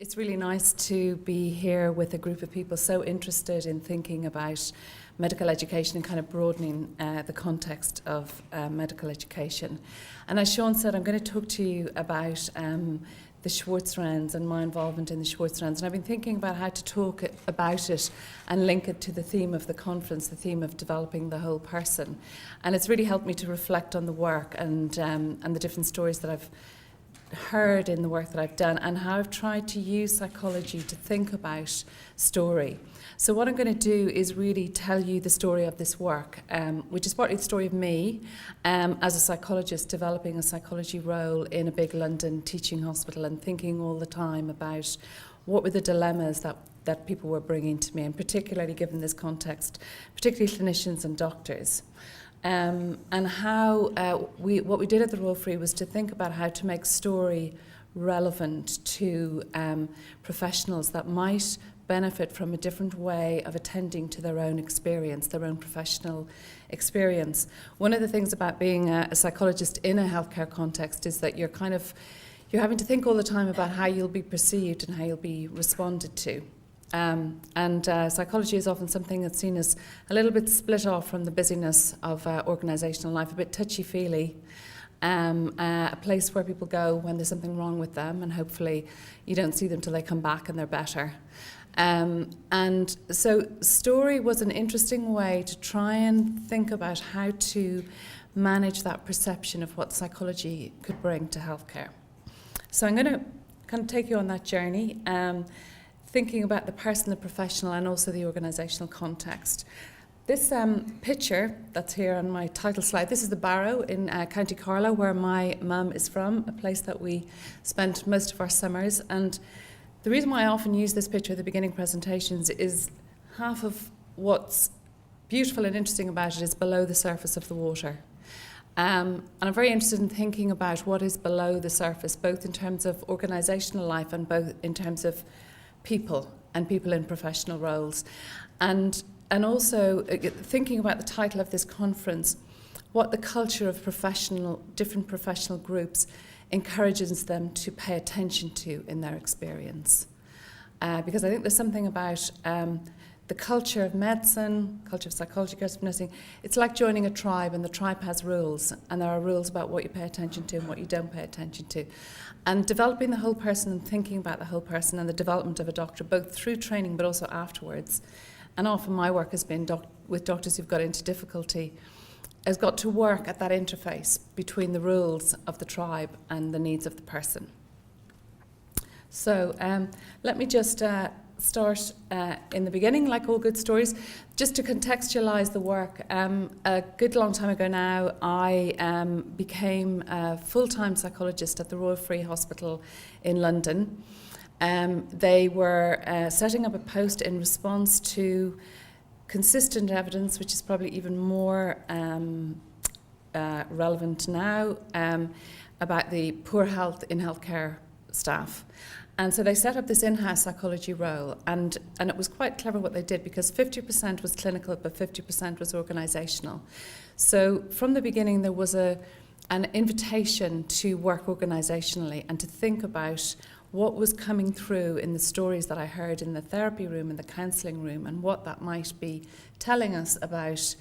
It's really nice to be here with a group of people so interested in thinking about medical education and kind of broadening the context of medical education. And as Sean said, I'm going to talk to you about the Schwartz Rounds and my involvement in the Schwartz Rounds. And I've been thinking about how to talk about it and link it to the theme of the conference, the theme of developing the whole person. And it's really helped me to reflect on the work and the different stories that I've heard in the work that I've done and how I've tried to use psychology to think about story. So what I'm going to do is really tell you the story of this work, which is partly the story of me as a psychologist developing a psychology role in a big London teaching hospital and thinking all the time about what were the dilemmas that people were bringing to me, and particularly given this context, particularly clinicians and doctors. And how what we did at the Royal Free was to think about how to make story relevant to professionals that might benefit from a different way of attending to their own experience, their own professional experience. One of the things about being a psychologist in a healthcare context is that you're having to think all the time about how you'll be perceived and how you'll be responded to. Psychology is often something that's seen as a little bit split off from the busyness of organisational life, a bit touchy-feely, a place where people go when there's something wrong with them, and hopefully you don't see them till they come back and they're better. And so story was an interesting way to try and think about how to manage that perception of what psychology could bring to healthcare. So I'm going to kind of take you on that journey, thinking about the person, the professional, and also the organisational context. This picture that's here on my title slide, this is the Barrow in County Carlow, where my mum is from, a place that we spent most of our summers. And the reason why I often use this picture at the beginning presentations is half of what's beautiful and interesting about it is below the surface of the water. And I'm very interested in thinking about what is below the surface, both in terms of organisational life and both in terms of people and people in professional roles. And also thinking about the title of this conference, what the culture of different professional groups encourages them to pay attention to in their experience. Because I think there's something about the culture of medicine, culture of psychology, culture of nursing. It's like joining a tribe, and the tribe has rules, and there are rules about what you pay attention to and what you don't pay attention to. And developing the whole person and thinking about the whole person and the development of a doctor, both through training but also afterwards. And often my work has been with doctors who've got into difficulty, has got to work at that interface between the rules of the tribe and the needs of the person. So let me just start in the beginning, like all good stories, just to contextualise the work. A good long time ago now, I became a full-time psychologist at the Royal Free Hospital in London. They were setting up a post in response to consistent evidence, which is probably even more relevant now, about the poor health in healthcare staff. And so they set up this in-house psychology role, and it was quite clever what they did, because 50% was clinical, but 50% was organisational. So from the beginning, there was an invitation to work organisationally and to think about what was coming through in the stories that I heard in the therapy room and the counselling room, and what that might be telling us about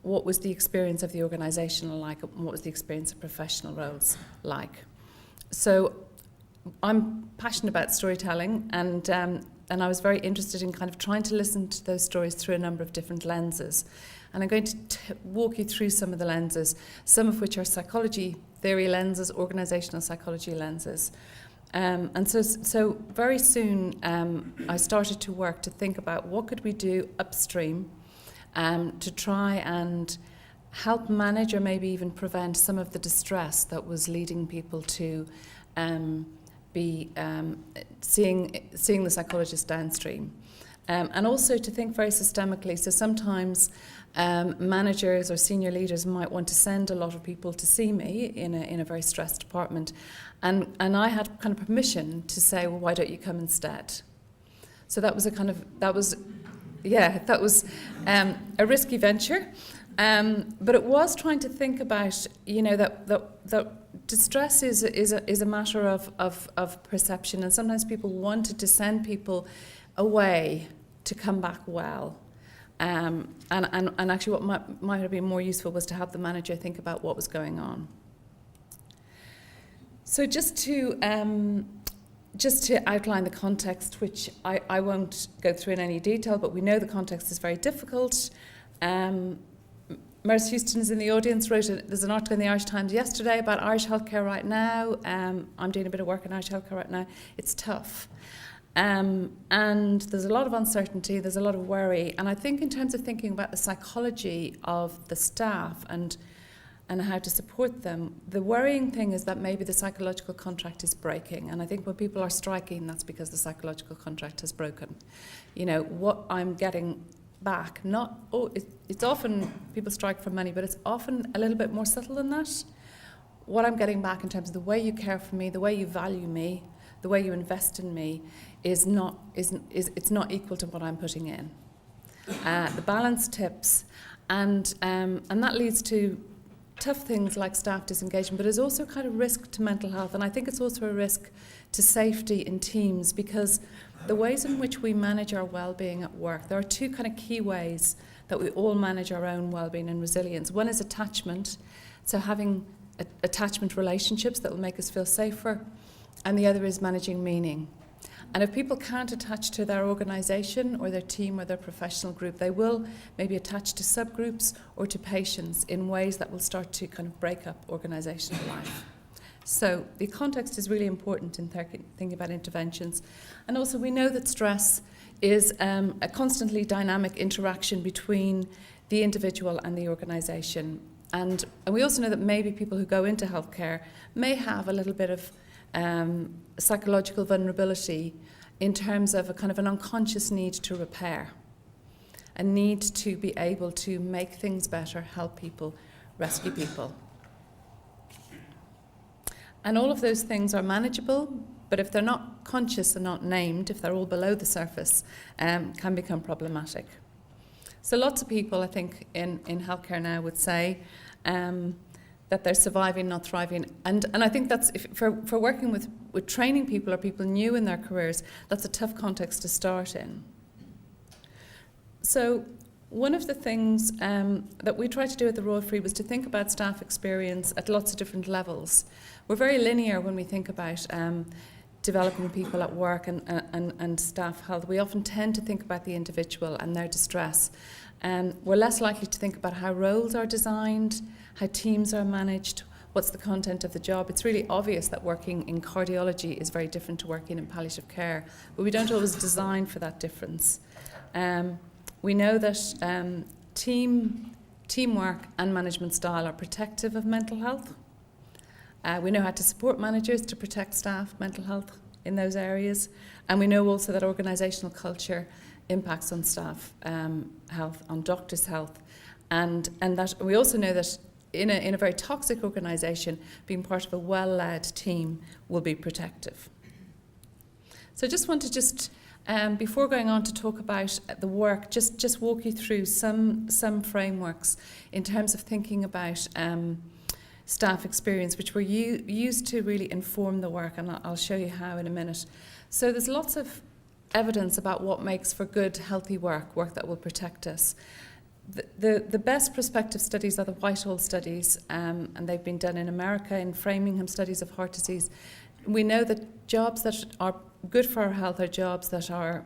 what was the experience of the organisational like, and what was the experience of professional roles like. So I'm passionate about storytelling, and I was very interested in kind of trying to listen to those stories through a number of different lenses. And I'm going to walk you through some of the lenses, some of which are psychology theory lenses, organisational psychology lenses. And so very soon I started to work to think about what could we do upstream to try and help manage or maybe even prevent some of the distress that was leading people to be seeing the psychologist downstream. And also to think very systemically. So sometimes managers or senior leaders might want to send a lot of people to see me in a very stressed department. And I had kind of permission to say, well, why don't you come instead? So that was a risky venture. But it was trying to think about, that distress is a matter of perception, and sometimes people wanted to send people away to come back well. And actually what might have been more useful was to have the manager think about what was going on. So just to outline the context, which I won't go through in any detail, but we know the context is very difficult. Merce Houston is in the audience, there's an article in the Irish Times yesterday about Irish healthcare right now. I'm doing a bit of work in Irish healthcare right now. It's tough. And there's a lot of uncertainty, there's a lot of worry. And I think in terms of thinking about the psychology of the staff and how to support them, the worrying thing is that maybe the psychological contract is breaking. And I think when people are striking, that's because the psychological contract has broken. You know, what I'm getting back, it's often people strike for money, but it's often a little bit more subtle than that. What I'm getting back in terms of the way you care for me, the way you value me, the way you invest in me it's not equal to what I'm putting in. The balance tips, and that leads to tough things like staff disengagement, but is also kind of risk to mental health, and I think it's also a risk to safety in teams, because the ways in which we manage our well-being at work, there are two kind of key ways that we all manage our own well-being and resilience. One is attachment, so having attachment relationships that will make us feel safer, and the other is managing meaning. And if people can't attach to their organisation or their team or their professional group, they will maybe attach to subgroups or to patients in ways that will start to kind of break up organisational life. So the context is really important in thinking about interventions. And also we know that stress is a constantly dynamic interaction between the individual and the organisation. And we also know that maybe people who go into healthcare may have a little bit of psychological vulnerability in terms of a kind of an unconscious need to repair, a need to be able to make things better, help people, rescue people. And all of those things are manageable, but if they're not conscious and not named, if they're all below the surface, can become problematic. So lots of people, I think, in healthcare now would say that they're surviving, not thriving. And I think that's, for working with training people or people new in their careers, that's a tough context to start in. So one of the things that we tried to do at the Royal Free was to think about staff experience at lots of different levels. We're very linear when we think about developing people at work and staff health. We often tend to think about the individual and their distress. We're less likely to think about how roles are designed, how teams are managed, what's the content of the job. It's really obvious that working in cardiology is very different to working in palliative care, but we don't always design for that difference. We know that teamwork and management style are protective of mental health. We know how to support managers to protect staff mental health in those areas. And we know also that organisational culture impacts on staff health, on doctors' health. And that we also know that in a very toxic organisation, being part of a well-led team will be protective. So I just want to before going on to talk about the work, just walk you through some frameworks in terms of thinking about staff experience, which were used to really inform the work, and I'll show you how in a minute. So there's lots of evidence about what makes for good, healthy work that will protect us. The best prospective studies are the Whitehall studies, and they've been done in America, in Framingham studies of heart disease. We know that jobs that are good for our health are jobs that are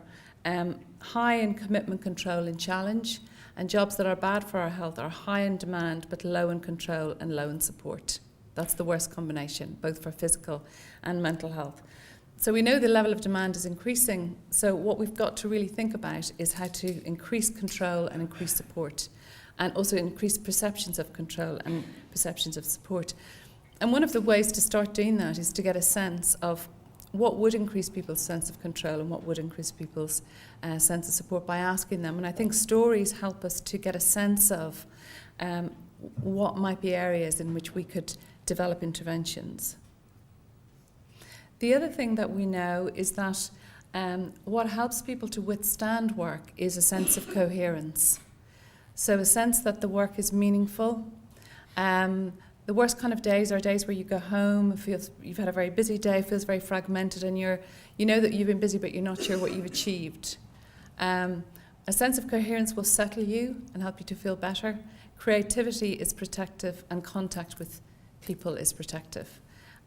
high in commitment, control and challenge, and jobs that are bad for our health are high in demand but low in control and low in support. That's the worst combination, both for physical and mental health. So we know the level of demand is increasing, so what we've got to really think about is how to increase control and increase support, and also increase perceptions of control and perceptions of support. And one of the ways to start doing that is to get a sense of what would increase people's sense of control and what would increase people's sense of support by asking them. And I think stories help us to get a sense of what might be areas in which we could develop interventions. The other thing that we know is that what helps people to withstand work is a sense of coherence. So a sense that the work is meaningful, The worst kind of days are days where you go home, you've had a very busy day, feels very fragmented, and you know that you've been busy, but you're not sure what you've achieved. A sense of coherence will settle you and help you to feel better. Creativity is protective, and contact with people is protective.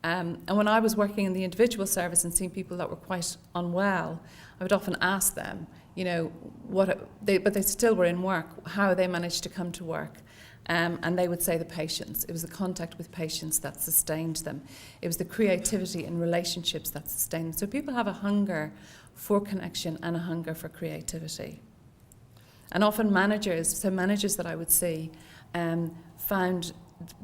And when I was working in the individual service and seeing people that were quite unwell, I would often ask them, but they still were in work, how they managed to come to work. And they would say the patience. It was the contact with patients that sustained them. It was the creativity in relationships that sustained them. So people have a hunger for connection and a hunger for creativity. And often managers that I would see, found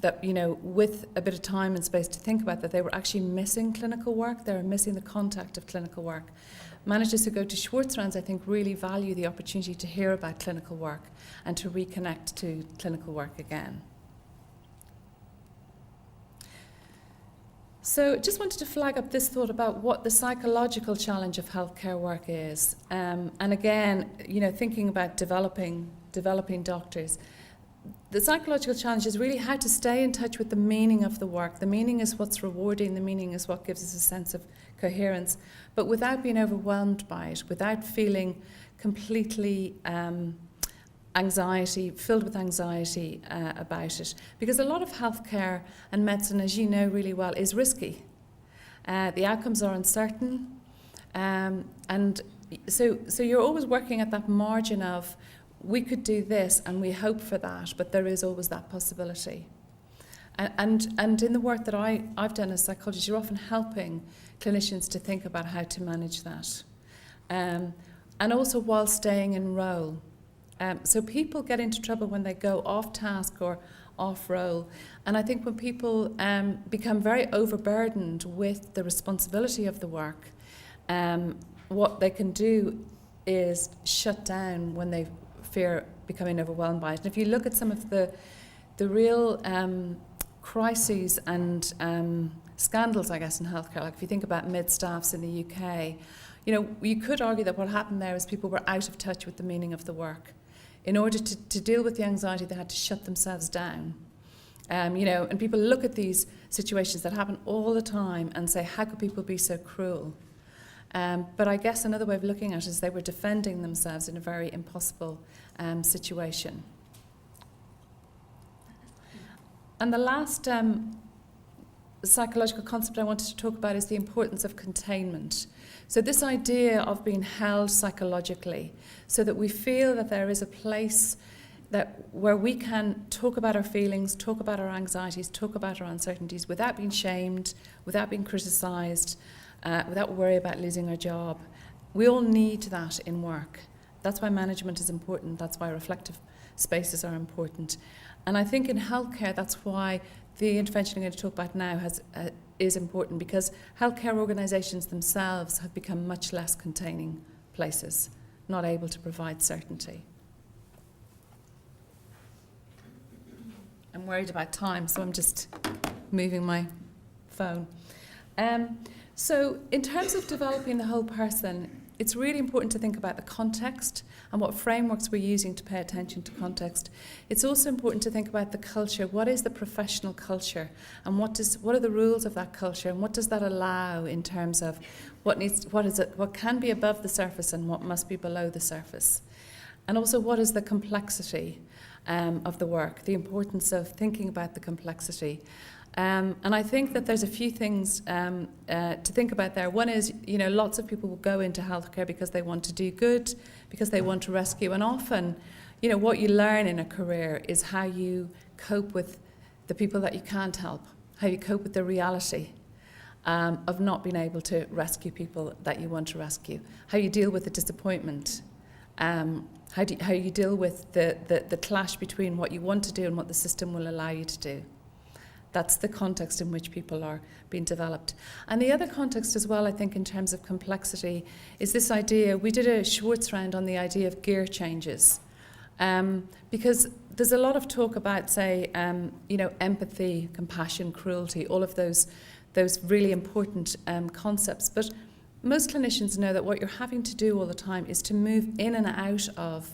that, with a bit of time and space to think about that, they were actually missing clinical work. They were missing the contact of clinical work. Managers who go to Schwartz Rounds, I think, really value the opportunity to hear about clinical work and to reconnect to clinical work again. So just wanted to flag up this thought about what the psychological challenge of healthcare work is. And again, thinking about developing doctors, the psychological challenge is really how to stay in touch with the meaning of the work. The meaning is what's rewarding, the meaning is what gives us a sense of coherence, but without being overwhelmed by it, without feeling completely filled with anxiety about it. Because a lot of healthcare and medicine, as you know really well, is risky. The outcomes are uncertain, and so you're always working at that margin of, we could do this and we hope for that, but there is always that possibility. And in the work that I've done as a psychologist, you're often helping clinicians to think about how to manage that. And also while staying in role. So people get into trouble when they go off task or off role. And I think when people become very overburdened with the responsibility of the work, what they can do is shut down when they fear becoming overwhelmed by it. And if you look at some of the real crises and scandals, I guess, in healthcare, like if you think about mid-staffs in the UK, you could argue that what happened there is people were out of touch with the meaning of the work. In order to deal with the anxiety, they had to shut themselves down. And people look at these situations that happen all the time and say, how could people be so cruel? But I guess another way of looking at it is they were defending themselves in a very impossible situation. And the last psychological concept I wanted to talk about is the importance of containment. So this idea of being held psychologically so that we feel that there is a place where we can talk about our feelings, talk about our anxieties, talk about our uncertainties without being shamed, without being criticised, without worry about losing our job. We all need that in work. That's why management is important. That's why reflective spaces are important. And I think in healthcare, that's why the intervention I'm going to talk about now is important, because healthcare organisations themselves have become much less containing places, not able to provide certainty. I'm worried about time, so I'm just moving my phone. So in terms of developing the whole person, it's really important to think about the context and what frameworks we're using to pay attention to context. It's also important to think about the culture. What is the professional culture, and what are the rules of that culture, and what does that allow in terms of what can be above the surface and what must be below the surface, and also what is the complexity of the work, the importance of thinking about the complexity. And I think that there's a few things to think about there. One is, lots of people will go into healthcare because they want to do good, because they want to rescue. And often, what you learn in a career is how you cope with the people that you can't help, how you cope with the reality of not being able to rescue people that you want to rescue, how you deal with the disappointment, how you deal with the clash between what you want to do and what the system will allow you to do. That's the context in which people are being developed. And the other context as well, I think, in terms of complexity, is this idea. We did a Schwartz round on the idea of gear changes. Because there's a lot of talk about, say, empathy, compassion, cruelty, all of those really important concepts. But most clinicians know that what you're having to do all the time is to move in and out of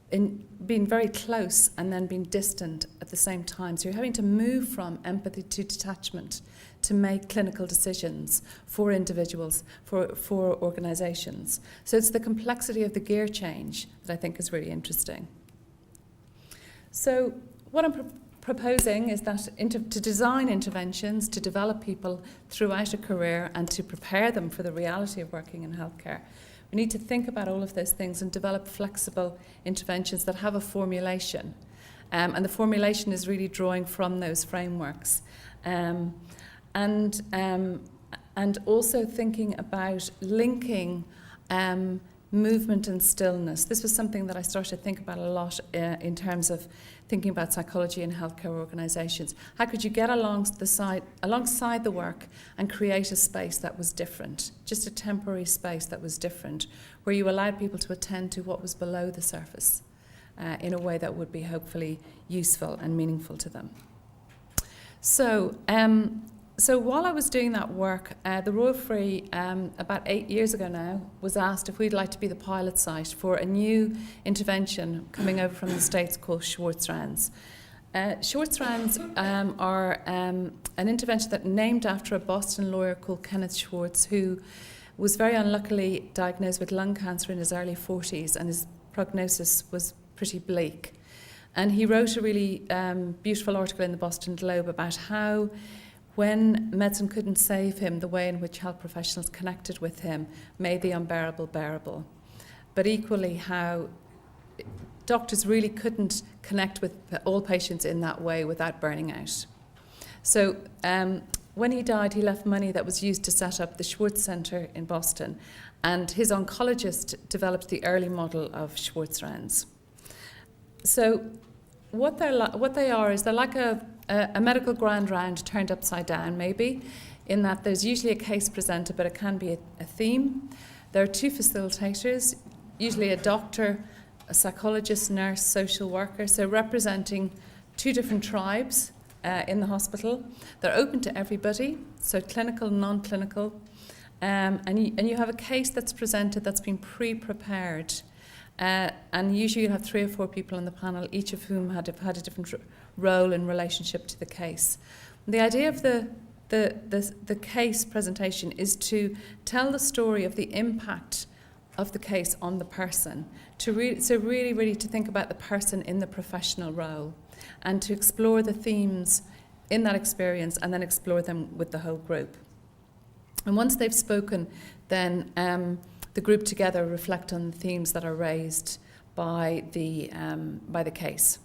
being very close and then being distant at the same time. So you're having to move from empathy to detachment to make clinical decisions for individuals, for organisations. So it's the complexity of the gear change that I think is really interesting. So what I'm proposing is that to design interventions, to develop people throughout a career and to prepare them for the reality of working in healthcare, we need to think about all of those things and develop flexible interventions that have a formulation. And the formulation is really drawing from those frameworks. And also thinking about linking movement and stillness. This was something that I started to think about a lot in terms of thinking about psychology in healthcare organisations. How could you get alongside the work and create a space that was different, just a temporary space that was different, where you allowed people to attend to what was below the surface in a way that would be hopefully useful and meaningful to them. So while I was doing that work, the Royal Free, about 8 years ago now, was asked if we'd like to be the pilot site for a new intervention coming over from the States called Schwartz Rounds. Schwartz Rounds are an intervention that named after a Boston lawyer called Kenneth Schwartz, who was very unluckily diagnosed with lung cancer in his early 40s, and his prognosis was pretty bleak. And he wrote a really beautiful article in the Boston Globe about how, when medicine couldn't save him, the way in which health professionals connected with him made the unbearable bearable. But equally, how doctors really couldn't connect with all patients in that way without burning out. So when he died, he left money that was used to set up the Schwartz Center in Boston, and his oncologist developed the early model of Schwartz Rounds. So what they are is they're like a medical grand round turned upside down, maybe, in that there's usually a case presented, but it can be a theme. There are 2 facilitators, usually a doctor, a psychologist, nurse, social worker, so representing 2 different tribes in the hospital. They're open to everybody, so clinical, non-clinical, and you have a case that's presented that's been pre-prepared. And usually you have 3 or 4 people on the panel, each of whom had a different role in relationship to the case. The idea of the case presentation is to tell the story of the impact of the case on the person, so really to think about the person in the professional role and to explore the themes in that experience and then explore them with the whole group. And once they've spoken, then the group together reflect on the themes that are raised by the case.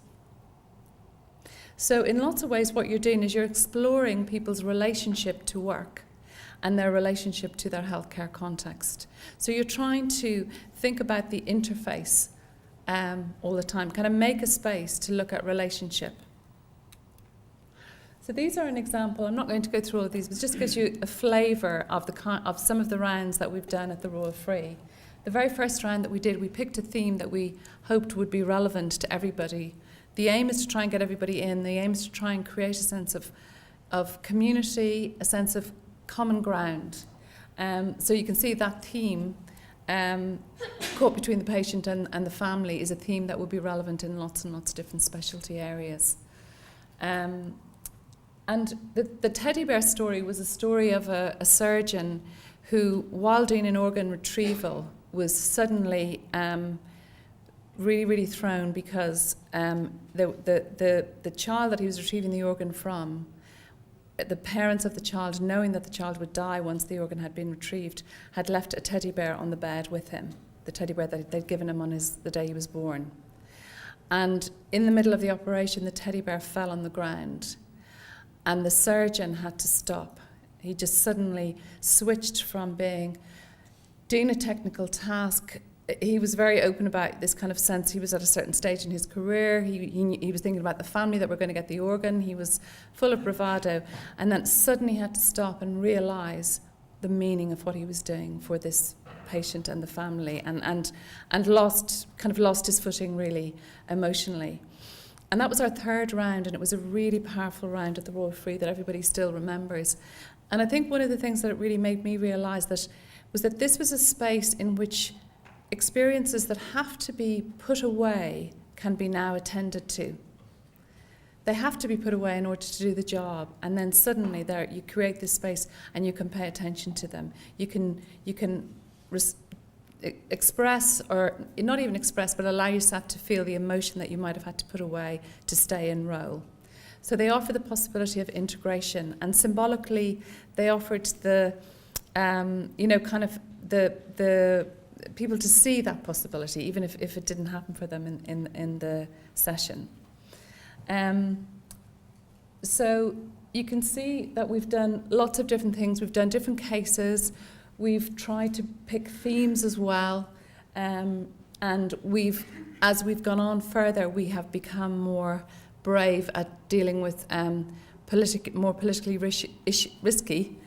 So in lots of ways, what you're doing is you're exploring people's relationship to work and their relationship to their healthcare context. So you're trying to think about the interface all the time, kind of make a space to look at relationship. So these are an example. I'm not going to go through all of these, but it just gives you a flavour of some of the rounds that we've done at the Royal Free. The very first round that we did, we picked a theme that we hoped would be relevant to everybody. The aim is to try and get everybody in. The aim is to try and create a sense of community, a sense of common ground. So you can see that theme, caught between the patient and the family, is a theme that would be relevant in lots and lots of different specialty areas. And the teddy bear story was a story of a surgeon who, while doing an organ retrieval, was suddenly really, really thrown because the child that he was retrieving the organ from, the parents of the child, knowing that the child would die once the organ had been retrieved, had left a teddy bear on the bed with him, the teddy bear that they'd given him on the day he was born. And in the middle of the operation, the teddy bear fell on the ground, and the surgeon had to stop. He just suddenly switched from doing a technical task. He was very open about this kind of sense. He was at a certain stage in his career. He was thinking about the family that were going to get the organ. He was full of bravado, and then suddenly had to stop and realise the meaning of what he was doing for this patient and the family, and lost his footing really emotionally. And that was our third round, and it was a really powerful round at the Royal Free that everybody still remembers. And I think one of the things that it really made me realise was that this was a space in which experiences that have to be put away can be now attended to. They have to be put away in order to do the job, and then suddenly there you create this space and you can pay attention to them. You can express, or not even express, but allow yourself to feel the emotion that you might have had to put away to stay in role. So they offer the possibility of integration, and symbolically they offered the the people to see that possibility, even if it didn't happen for them in the session. So you can see that we've done lots of different things. We've done different cases. We've tried to pick themes as well. And as we've gone on further, we have become more brave at dealing with more politically risky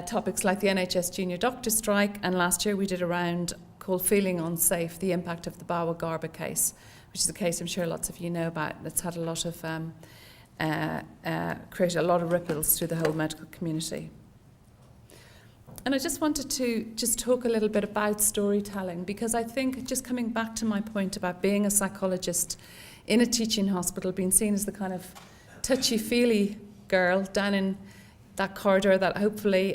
topics like the NHS junior doctor strike. And last year we did a round called Feeling Unsafe, the impact of the Bawa Garba case, which is a case I'm sure lots of you know about. That's had a lot of created a lot of ripples through the whole medical community. And I just wanted to talk a little bit about storytelling, because I think, just coming back to my point about being a psychologist in a teaching hospital, being seen as the kind of touchy-feely girl down in that corridor that hopefully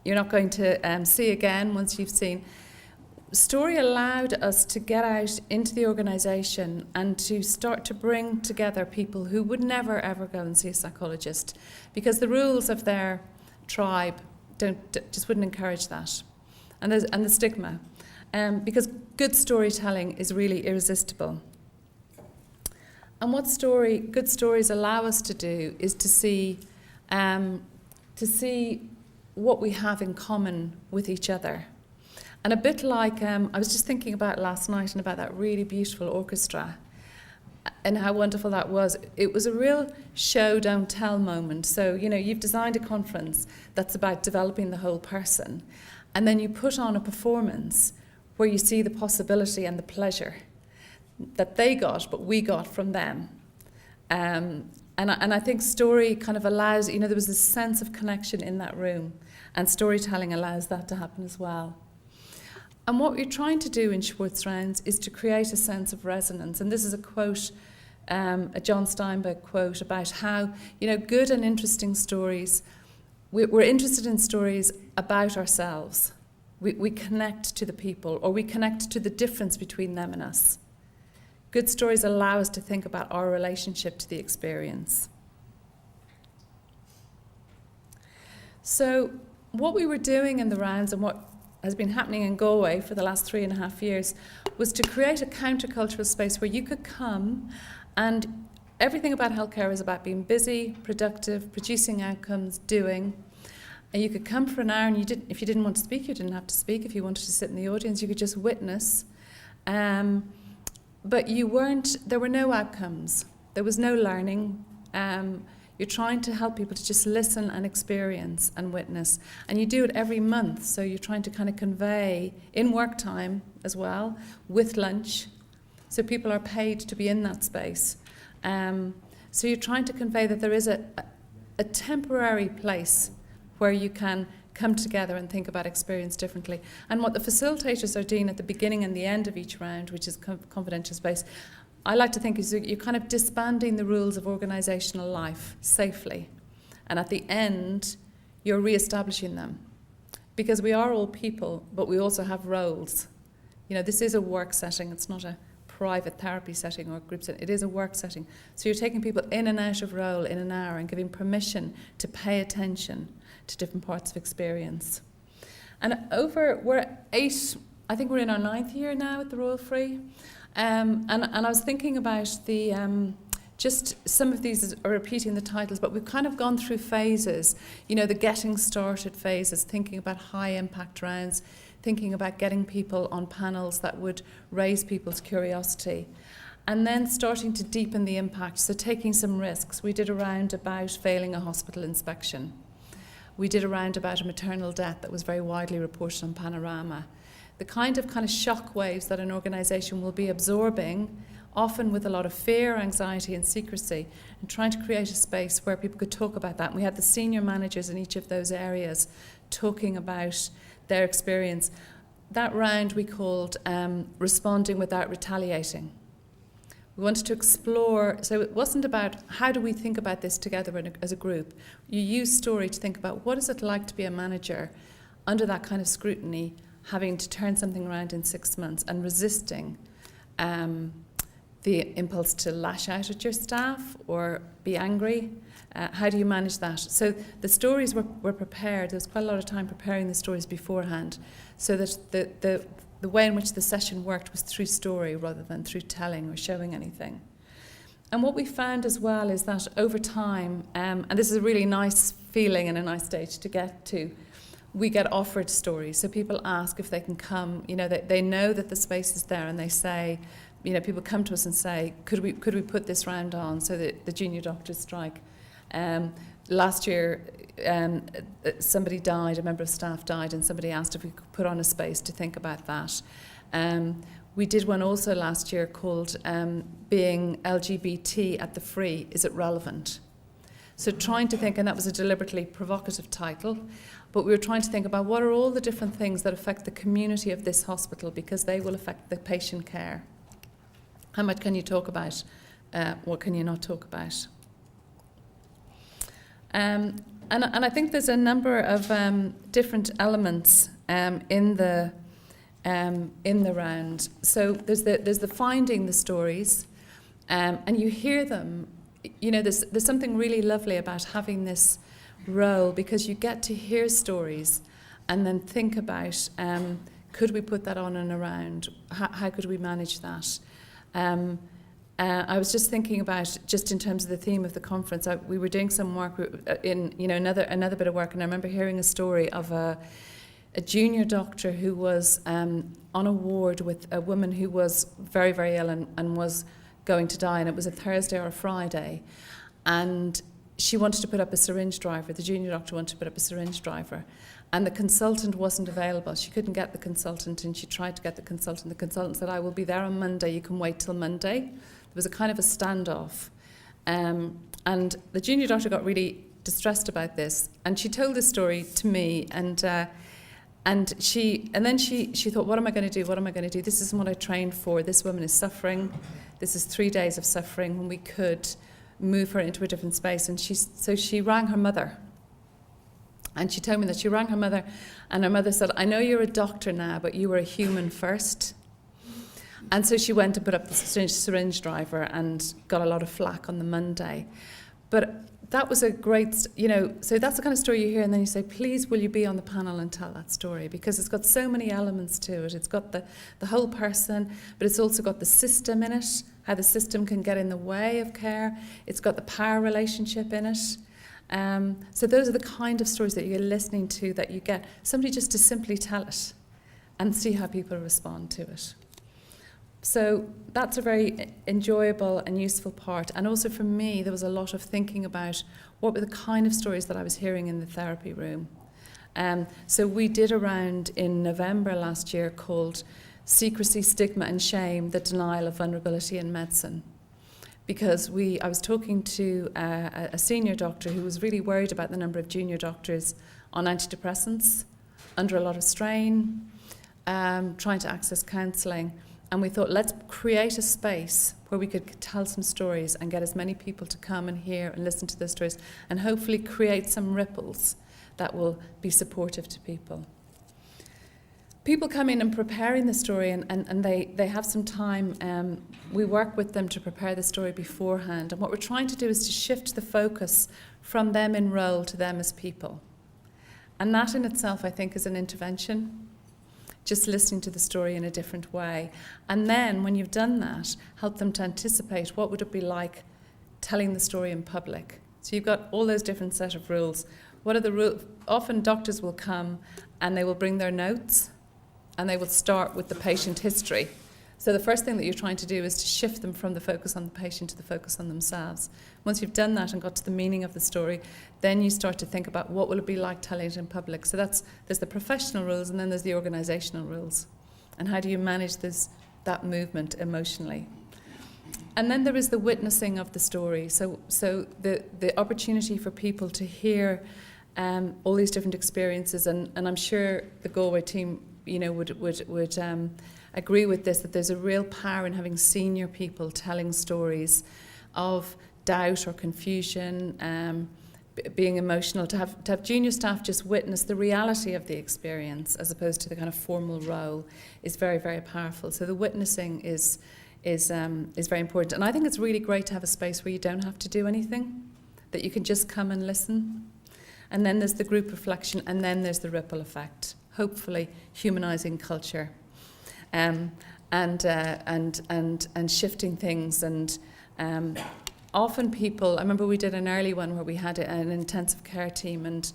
you're not going to see again once you've seen. Story allowed us to get out into the organisation and to start to bring together people who would never ever go and see a psychologist, because the rules of their tribe just wouldn't encourage that, and the stigma, because good storytelling is really irresistible. And what good stories allow us to do is to see what we have in common with each other. And a bit like, I was just thinking about last night and about that really beautiful orchestra and how wonderful that was. It was a real show, don't tell moment. So, you've designed a conference that's about developing the whole person, and then you put on a performance where you see the possibility and the pleasure that they got, but we got from them. And I think story kind of allows, there was this sense of connection in that room, and storytelling allows that to happen as well. And what we're trying to do in Schwartz Rounds is to create a sense of resonance. And this is a quote, a John Steinbeck quote, about how, good and interesting stories, we're interested in stories about ourselves. We connect to the people, or we connect to the difference between them and us. Good stories allow us to think about our relationship to the experience. So what we were doing in the rounds, and what has been happening in Galway for the last 3.5 years, was to create a countercultural space where you could come, and everything about healthcare is about being busy, productive, producing outcomes, doing. And you could come for an hour, and if you didn't want to speak, you didn't have to speak. If you wanted to sit in the audience, you could just witness. But there were no outcomes. There was no learning. You're trying to help people to just listen and experience and witness. And you do it every month. So you're trying to kind of convey, in work time as well, with lunch. So people are paid to be in that space. So you're trying to convey that there is a temporary place where you can come together and think about experience differently. And what the facilitators are doing at the beginning and the end of each round, which is confidential space, I like to think is you're kind of disbanding the rules of organisational life safely. And at the end, you're re-establishing them. Because we are all people, but we also have roles. This is a work setting. It's not a private therapy setting or group setting. It is a work setting. So you're taking people in and out of role in an hour and giving permission to pay attention to different parts of experience. And we're 8, I think we're in our 9th year now at the Royal Free. And I was thinking about just some of these are repeating the titles, but we've kind of gone through phases, the getting started phases, thinking about high impact rounds, thinking about getting people on panels that would raise people's curiosity, and then starting to deepen the impact, so taking some risks. We did a round about failing a hospital inspection. We did a round about a maternal death that was very widely reported on Panorama. The kind of shock waves that an organisation will be absorbing, often with a lot of fear, anxiety and secrecy, and trying to create a space where people could talk about that. And we had the senior managers in each of those areas talking about their experience. that round we called Responding Without Retaliating. We wanted to explore, so it wasn't about how do we think about this together as a group. You use story to think about what is it like to be a manager under that kind of scrutiny, having to turn something around in 6 months and resisting the impulse to lash out at your staff or be angry. How do you manage that? So the stories were prepared. There was quite a lot of time preparing the stories beforehand, so that the way in which the session worked was through story rather than through telling or showing anything. And what we found as well is that over time, and this is a really nice feeling and a nice stage to get to, we get offered stories. So people ask if they can come, they know that the space is there, and they say, people come to us and say, could we put this round on, so that the junior doctors strike. Last year, somebody died, a member of staff died, and somebody asked if we could put on a space to think about that. We did one also last year called Being LGBT at the Free, Is It Relevant? So trying to think, and that was a deliberately provocative title, but we were trying to think about what are all the different things that affect the community of this hospital, because they will affect the patient care. How much can you talk about? What can you not talk about? And I think there's a number of different elements in the round. So there's the finding the stories, and you hear them. There's something really lovely about having this role, because you get to hear stories and then think about could we put that on and around? How could we manage that? I was just thinking about, just in terms of the theme of the conference, we were doing some work in, another bit of work, and I remember hearing a story of a junior doctor who was on a ward with a woman who was very, very ill and was going to die, and it was a Thursday or a Friday, and she wanted to put up a syringe driver. The junior doctor wanted to put up a syringe driver, and the consultant wasn't available. She couldn't get the consultant, and she tried to get the consultant. The consultant said, I will be there on Monday, you can wait till Monday. There was a kind of a standoff. And the junior doctor got really distressed about this, and she told this story to me, and then she thought, what am I going to do? What am I going to do? This isn't what I trained for. This woman is suffering. This is 3 days of suffering when we could move her into a different space. And so she rang her mother. And she told me that she rang her mother, and her mother said, I know you're a doctor now, but you were a human first. And so she went to put up the syringe driver and got a lot of flack on the Monday. But that was a great, so that's the kind of story you hear, and then you say, please, will you be on the panel and tell that story? Because it's got so many elements to it. It's got the whole person, but it's also got the system in it, how the system can get in the way of care. It's got the power relationship in it. So those are the kind of stories that you're listening to, that you get somebody just to simply tell it and see how people respond to it. So that's a very enjoyable and useful part. And also for me, there was a lot of thinking about what were the kind of stories that I was hearing in the therapy room. So we did a round in November last year called Secrecy, Stigma and Shame, the Denial of Vulnerability in Medicine. Because I was talking to a senior doctor who was really worried about the number of junior doctors on antidepressants, under a lot of strain, trying to access counselling. And we thought, let's create a space where we could tell some stories and get as many people to come and hear and listen to those stories, and hopefully create some ripples that will be supportive to people. People come in and preparing the story, and they have some time. We work with them to prepare the story beforehand. And what we're trying to do is to shift the focus from them in role to them as people. And that in itself, I think, is an intervention. Just listening to the story in a different way. And then, when you've done that, help them to anticipate what would it be like telling the story in public. So you've got all those different set of rules. What are the rules? Often doctors will come and they will bring their notes, and they will start with the patient history. So the first thing that you're trying to do is to shift them from the focus on the patient to the focus on themselves. Once you've done that and got to the meaning of the story, then you start to think about what will it be like telling it in public. So there's the professional rules, and then there's the organisational rules. And how do you manage that movement emotionally? And then there is the witnessing of the story. So the opportunity for people to hear all these different experiences, and I'm sure the Galway team would agree with this, that there's a real power in having senior people telling stories of doubt or confusion, being emotional. To have junior staff just witness the reality of the experience as opposed to the kind of formal role is very, very powerful. So the witnessing is very important. And I think it's really great to have a space where you don't have to do anything, that you can just come and listen. And then there's the group reflection, and then there's the ripple effect, hopefully humanising culture, and shifting things. And often people, I remember we did an early one where we had an intensive care team, and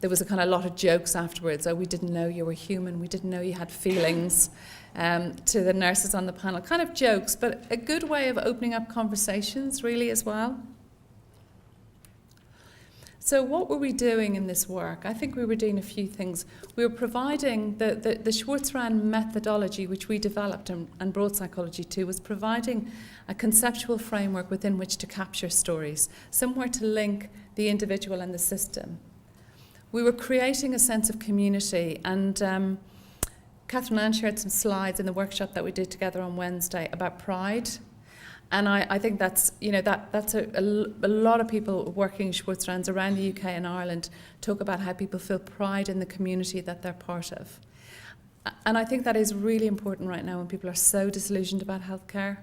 there was a kind of lot of jokes afterwards. Oh, we didn't know you were human. We didn't know you had feelings. To the nurses on the panel, kind of jokes, but a good way of opening up conversations really as well. So what were we doing in this work? I think we were doing a few things. We were providing the Schwartz Rounds methodology, which we developed and brought psychology to, was providing a conceptual framework within which to capture stories, somewhere to link the individual and the system. We were creating a sense of community, and Catherine Ann shared some slides in the workshop that we did together on Wednesday about pride. And I think that's a lot of people working in Schwartz Rounds around the UK and Ireland talk about how people feel pride in the community that they're part of. And I think that is really important right now when people are so disillusioned about healthcare.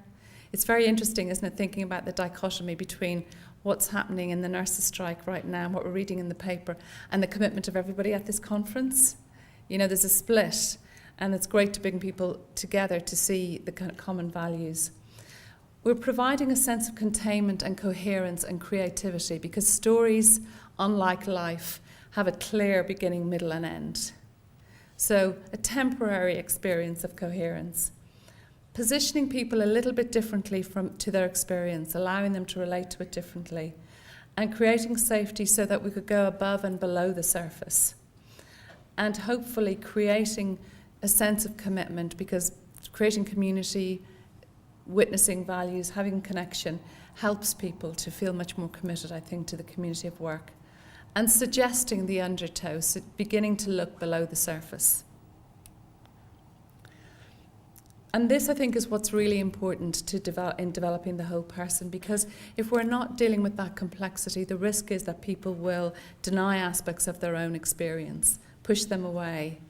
It's very interesting, isn't it, thinking about the dichotomy between what's happening in the nurses' strike right now, what we're reading in the paper, and the commitment of everybody at this conference. There's a split, and it's great to bring people together to see the kind of common values. We're providing a sense of containment and coherence and creativity, because stories, unlike life, have a clear beginning, middle and end. So a temporary experience of coherence. Positioning people a little bit differently to their experience, allowing them to relate to it differently, and creating safety so that we could go above and below the surface. And hopefully creating a sense of commitment, because creating community, witnessing values, having connection helps people to feel much more committed, I think, to the community of work. And suggesting the undertow, so beginning to look below the surface. And this, I think, is what's really important to in developing the whole person, because if we're not dealing with that complexity, the risk is that people will deny aspects of their own experience, push them away.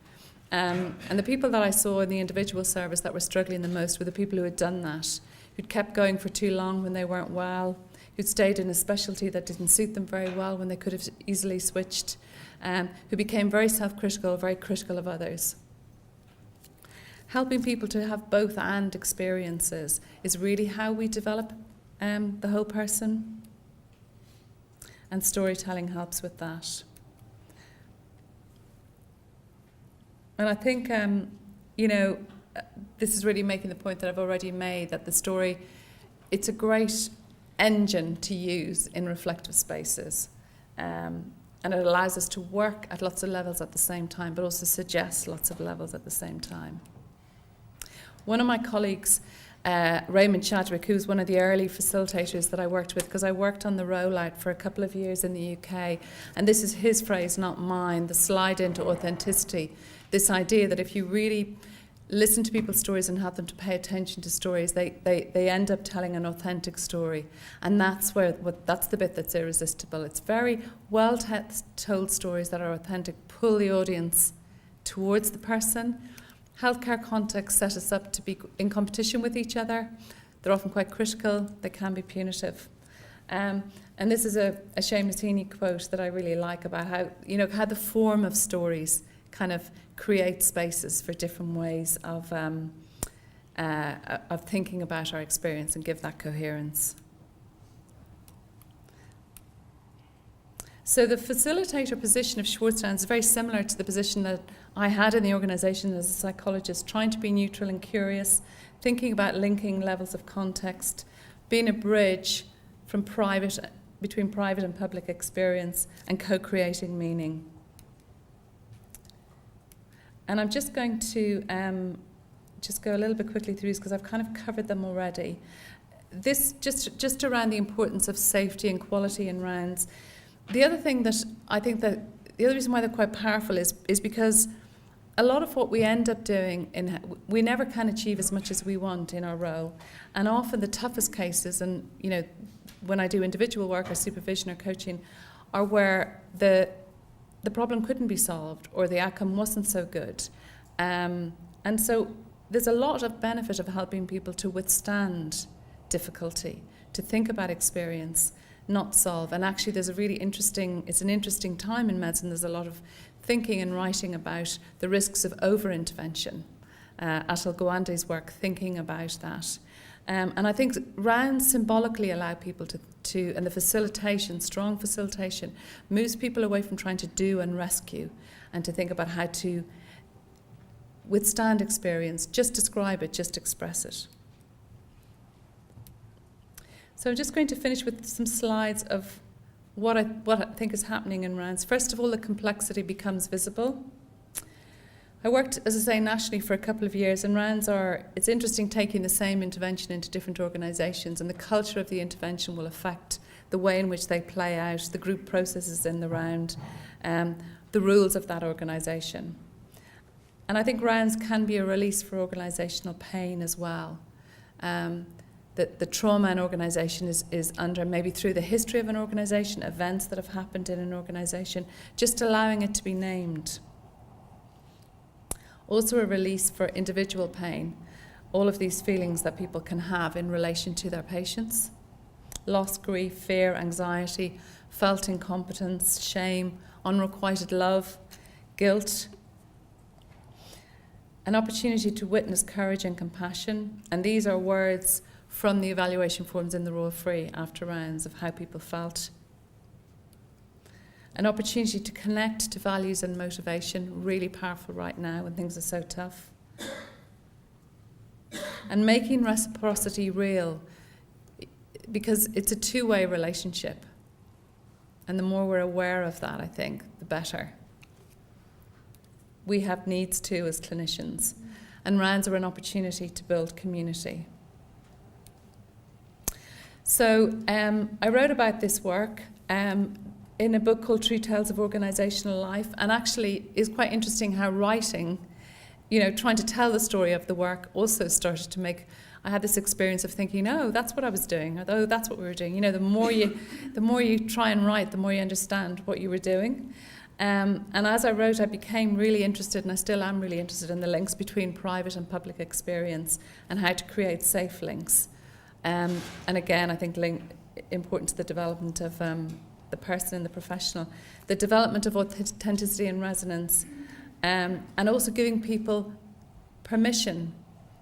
And the people that I saw in the individual service that were struggling the most were the people who had done that, who'd kept going for too long when they weren't well, who'd stayed in a specialty that didn't suit them very well when they could have easily switched, who became very self-critical, very critical of others. Helping people to have both and experiences is really how we develop the whole person. And storytelling helps with that. And I think, this is really making the point that I've already made, that the story, it's a great engine to use in reflective spaces. And it allows us to work at lots of levels at the same time, but also suggest lots of levels at the same time. One of my colleagues, Raymond Chadwick, who was one of the early facilitators that I worked with, because I worked on the rollout for a couple of years in the UK, and this is his phrase, not mine, the slide into authenticity. This idea that if you really listen to people's stories and have them to pay attention to stories, they end up telling an authentic story. And that's that's the bit that's irresistible. It's very well told stories that are authentic, pull the audience towards the person. Healthcare contexts set us up to be in competition with each other. They're often quite critical. They can be punitive. And this is a Seamus Heaney quote that I really like about how the form of stories kind of create spaces for different ways of thinking about our experience and give that coherence. So the facilitator position of Schwartz Rounds is very similar to the position that I had in the organisation as a psychologist, trying to be neutral and curious, thinking about linking levels of context, being a bridge from between private and public experience, and co-creating meaning. And I'm just going to just go a little bit quickly through these because I've kind of covered them already. This just around the importance of safety and quality in rounds. The other thing that I think that the other reason why they're quite powerful is because a lot of what we end up doing, we never can achieve as much as we want in our role. And often the toughest cases, and when I do individual work or supervision or coaching, are where the problem couldn't be solved or the outcome wasn't so good. And so there's a lot of benefit of helping people to withstand difficulty, to think about experience, not solve. And actually it's an interesting time in medicine. There's a lot of thinking and writing about the risks of over-intervention. Atul Gawande's work thinking about that. And I think rounds symbolically allow people to, and the facilitation, strong facilitation, moves people away from trying to do and rescue and to think about how to withstand experience, just describe it, just express it. So I'm just going to finish with some slides of what I think is happening in rounds. First of all, the complexity becomes visible. I worked, as I say, nationally for a couple of years, and rounds it's interesting taking the same intervention into different organisations, and the culture of the intervention will affect the way in which they play out, the group processes in the round, the rules of that organisation. And I think rounds can be a release for organisational pain as well. That the trauma an organisation is under, maybe through the history of an organisation, events that have happened in an organisation, just allowing it to be named. Also a release for individual pain, all of these feelings that people can have in relation to their patients. Loss, grief, fear, anxiety, felt incompetence, shame, unrequited love, guilt. An opportunity to witness courage and compassion, and these are words from the evaluation forms in the Royal Free after rounds of how people felt. An opportunity to connect to values and motivation, really powerful right now when things are so tough. And making reciprocity real, because it's a two-way relationship. And the more we're aware of that, I think, the better. We have needs too as clinicians. And rounds are an opportunity to build community. So I wrote about this work in a book called True Tales of Organisational Life, and actually it's quite interesting how writing, trying to tell the story of the work also started to make, I had this experience of thinking, oh, that's what I was doing, or oh, that's what we were doing. The more you try and write, the more you understand what you were doing. And as I wrote, I became really interested, and I still am really interested in the links between private and public experience and how to create safe links. And again, I think important to the development of the person and the professional, the development of authenticity and resonance, and also giving people permission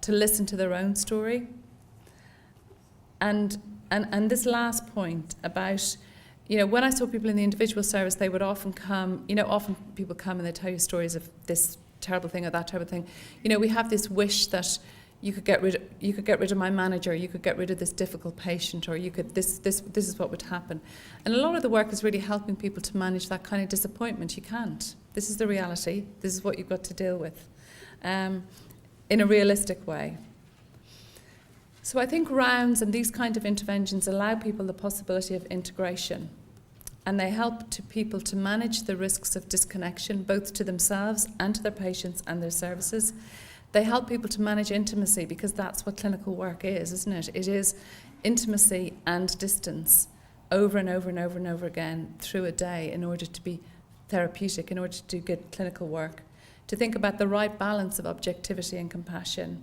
to listen to their own story. And this last point about, when I saw people in the individual service, they would often come, often people come and they tell you stories of this terrible thing or that terrible thing. We have this wish that you could get rid of my manager, you could get rid of this difficult patient, or you could this is what would happen. And a lot of the work is really helping people to manage that kind of disappointment. You can't. This is the reality. This is what you've got to deal with in a realistic way. So I think rounds and these kind of interventions allow people the possibility of integration, and they help people to manage the risks of disconnection, both to themselves and to their patients and their services. They help people to manage intimacy, because that's what clinical work is, isn't it? It is intimacy and distance over and over and over and over again through a day in order to be therapeutic, in order to do good clinical work, to think about the right balance of objectivity and compassion,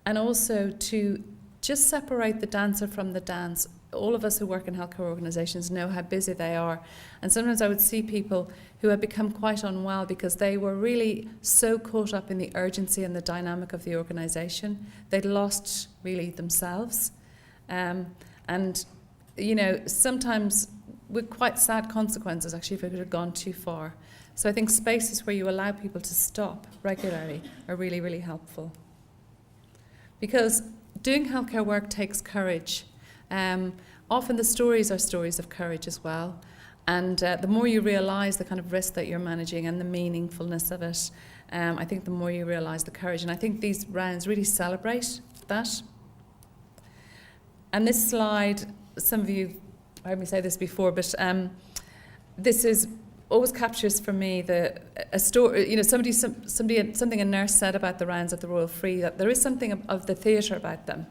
and also to just separate the dancer from the dance. All of us who work in healthcare organisations know how busy they are, and sometimes I would see people who had become quite unwell because they were really so caught up in the urgency and the dynamic of the organisation. They'd lost really themselves, and sometimes with quite sad consequences actually if it had gone too far. So I think spaces where you allow people to stop regularly are really, really helpful, because doing healthcare work takes courage. Often the stories are stories of courage as well, and the more you realise the kind of risk that you're managing and the meaningfulness of it, I think the more you realise the courage, and I think these rounds really celebrate that. And this slide, some of you heard me say this before, but this is always captures for me a story. You know, something a nurse said about the rounds at the Royal Free, that there is something of the theatre about them.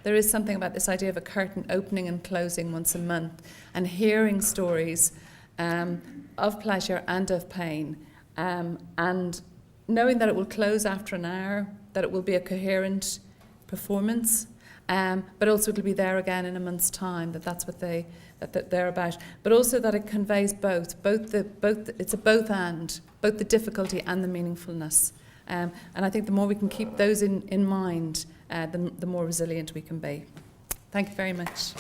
There is something about this idea of a curtain opening and closing once a month, and hearing stories of pleasure and of pain, and knowing that it will close after an hour, that it will be a coherent performance, but also it'll be there again in a month's time. That's what they're about. But also that it conveys both. It's a both and, both the difficulty and the meaningfulness. And I think the more we can keep those in mind, the more resilient we can be. Thank you very much.